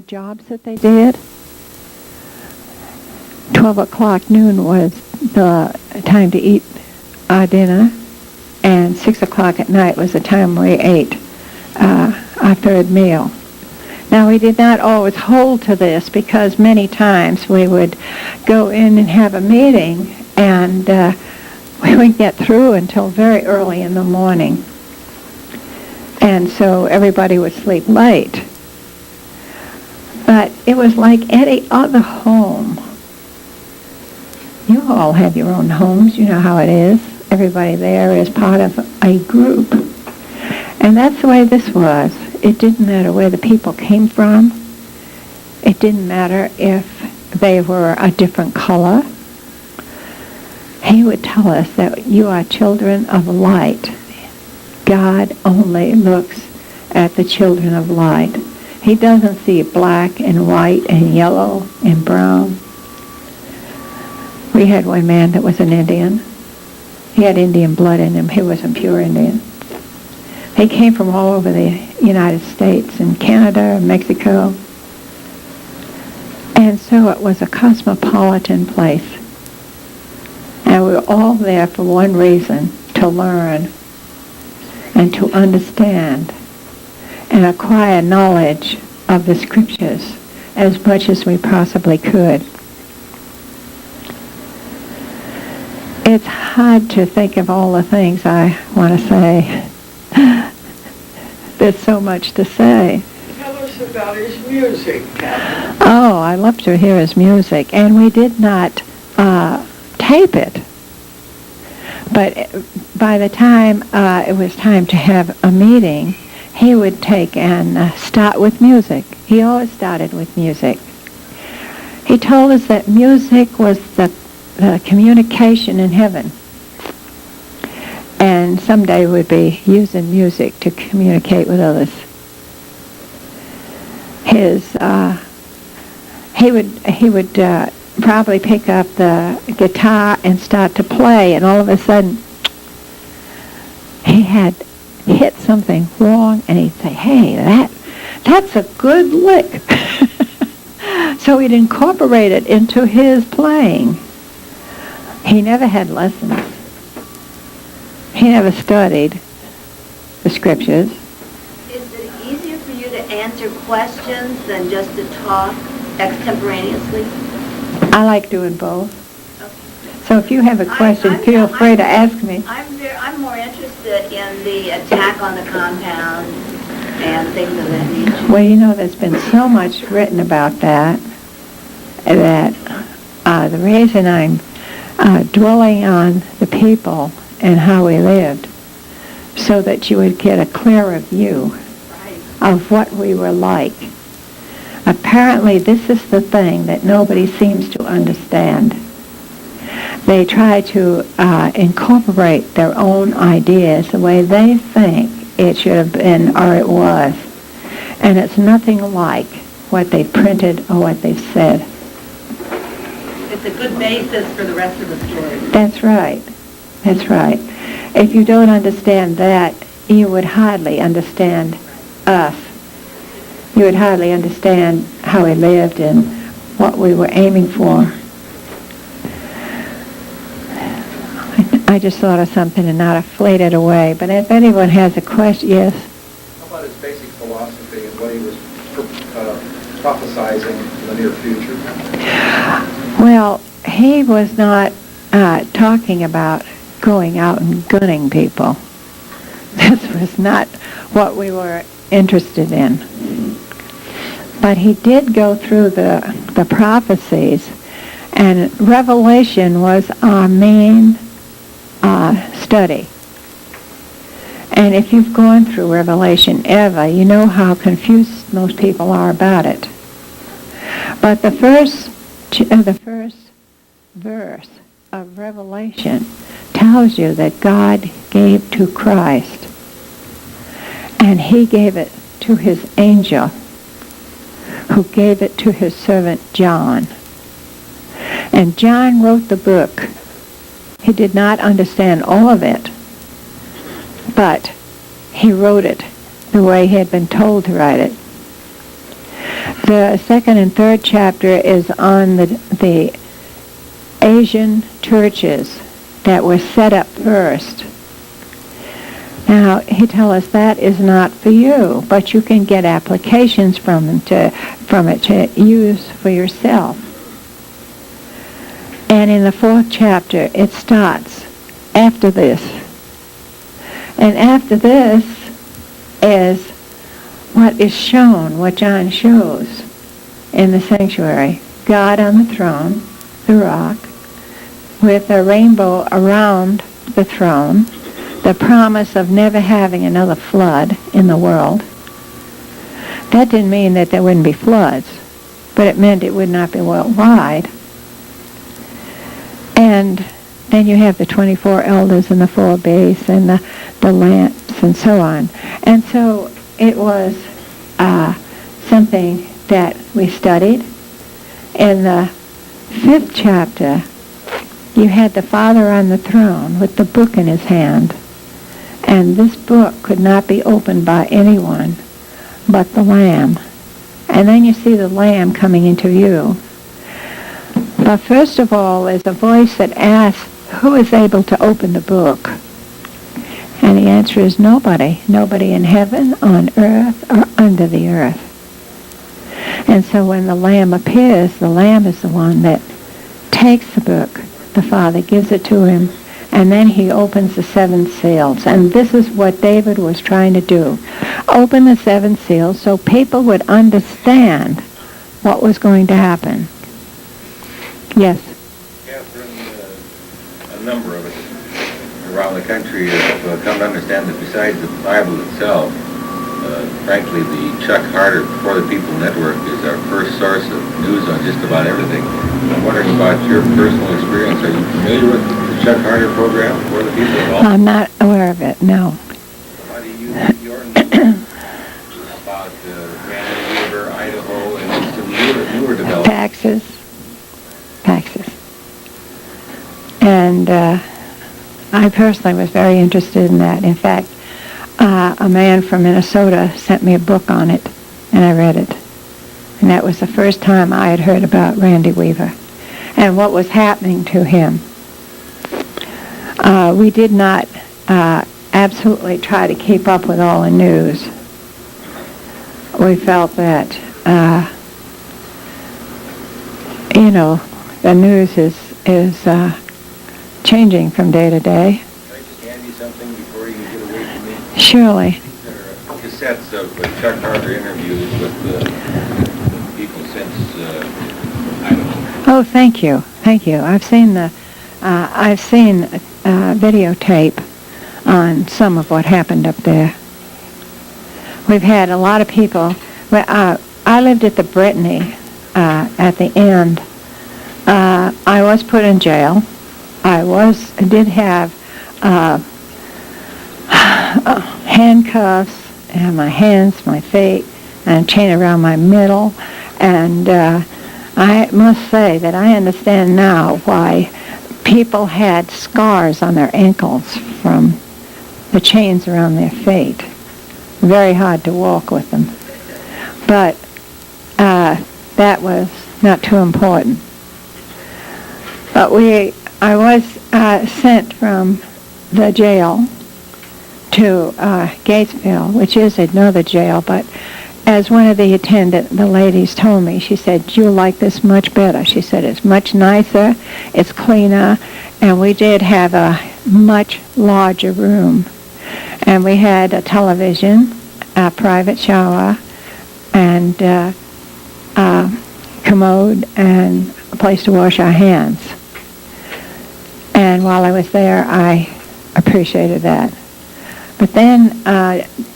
jobs that they did. 12 o'clock noon was the time to eat dinner, and 6 o'clock at night was the time we ate our third meal. Now, we did not always hold to this, because many times we would go in and have a meeting, and we wouldn't get through until very early in the morning. And so everybody would sleep late. But it was like any other home. You all have your own homes. You know how it is. Everybody there is part of a group. And that's the way this was. It didn't matter where the people came from. It didn't matter if they were a different color. He would tell us that you are children of light. God only looks at the children of light. He doesn't see black and white and yellow and brown. We had one man that was an Indian. He had Indian blood in him. He wasn't pure Indian. He came from all over the United States and Canada and Mexico. And so it was a cosmopolitan place. And we were all there for one reason, to learn and to understand and acquire knowledge of the scriptures as much as we possibly could. It's hard to think of all the things I want to say. There's so much to say. Tell us about his music, Cathern. Oh, I love to hear his music. And we did not tape it. But by the time it was time to have a meeting, he would take and start with music. He always started with music. He told us that music was the communication in heaven. And someday we'd be using music to communicate with others. He would probably pick up the guitar and start to play, and all of a sudden he had hit something wrong, and he'd say, "Hey, that's a good lick." So he'd incorporate it into his playing. He never had lessons. He never studied the scriptures. Is it easier for you to answer questions than just to talk extemporaneously? I like doing both. Okay. So if you have a question, feel free to ask me. I'm more interested in the attack on the compound and things of that nature. Well, you know, there's been so much written about that the reason I'm dwelling on the people and how we lived, so that you would get a clearer view of what we were like. Apparently, this is the thing that nobody seems to understand. They try to incorporate their own ideas the way they think it should have been or it was. And it's nothing like what they printed or what they said. It's a good basis for the rest of the story. That's right. That's right. If you don't understand that, you would hardly understand us. You would hardly understand how we lived and what we were aiming for. I just thought of something and not flayed it away. But if anyone has a question, yes? How about his basic philosophy and what he was prophesizing in the near future? Well, he was not talking about going out and gunning people. This was not what we were interested in. But he did go through the prophecies, and Revelation was our main study. And if you've gone through Revelation ever, you know how confused most people are about it. But the first verse of Revelation tells you that God gave to Christ, and he gave it to his angel, who gave it to his servant John. And John wrote the book. He did not understand all of it, but he wrote it the way he had been told to write it. The second and third chapter is on the Asian churches that were set up first. Now, he tells us that is not for you, but you can get applications from it to use for yourself. And in the fourth chapter, it starts after this. And after this is what is shown, what John shows in the sanctuary. God on the throne, the rock, with a rainbow around the throne, the promise of never having another flood in the world. That didn't mean that there wouldn't be floods, but it meant it would not be worldwide. And then you have the 24 elders and the 4 bays and the lamps and so on. And so it was something that we studied. In the 5th chapter, you had the Father on the throne with the book in his hand. And this book could not be opened by anyone but the Lamb. And then you see the Lamb coming into view. But first of all, there's a voice that asks, who is able to open the book? And the answer is nobody. Nobody in heaven, on earth, or under the earth. And so when the Lamb appears, the Lamb is the one that takes the book. The Father gives it to him, and then he opens the 7 seals. And this is what David was trying to do. Open the 7 seals so people would understand what was going to happen. Yes? Catherine, a number of us around the country have come to understand that besides the Bible itself, frankly, the Chuck Harder For the People Network is our first source of news on just about everything. I'm wondering about your personal experience. Are you familiar with the Chuck Harder program, For the People at all? I'm not aware of it, no. How do you use your news about Randy Weaver, Idaho, and some newer developments? Taxes. And I personally was very interested in that. In fact, a man from Minnesota sent me a book on it, and I read it. And that was the first time I had heard about Randy Weaver and what was happening to him. We did not absolutely try to keep up with all the news. We felt that, the news is changing from day to day. Can I just hand you something before you get away from me? Surely. There are cassettes of Chuck Harder interviews with people since Idaho. Oh, thank you. I've seen videotape on some of what happened up there. We've had a lot of people. I lived at the Brittany at the end. I was put in jail. I did have handcuffs and my hands, my feet, and a chain around my middle. And I must say that I understand now why people had scars on their ankles from the chains around their feet. Very hard to walk with them. But that was not too important. But I was sent from the jail to Gatesville, which is another jail, but as one of the ladies told me, she said, you'll like this much better. She said, it's much nicer, it's cleaner, and we did have a much larger room. And we had a television, a private shower, and commode, and a place to wash our hands. And while I was there, I appreciated that. But then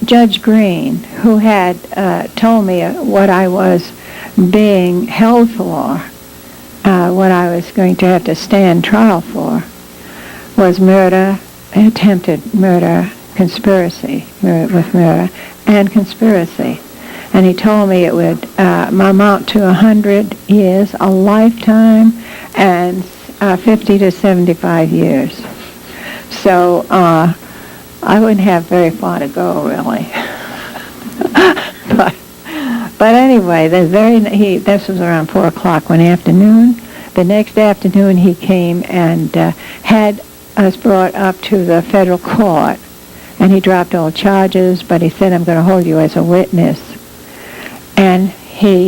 Judge Green, who had told me what I was being held for, what I was going to have to stand trial for, was murder, attempted murder, conspiracy, with murder, and conspiracy. And he told me it would amount to 100 years, a lifetime, and 50 to 75 years. So I wouldn't have very far to go, really. But anyway, this was around 4 o'clock one afternoon. The next afternoon he came and had us brought up to the federal court, and he dropped all charges, but he said, I'm going to hold you as a witness. And he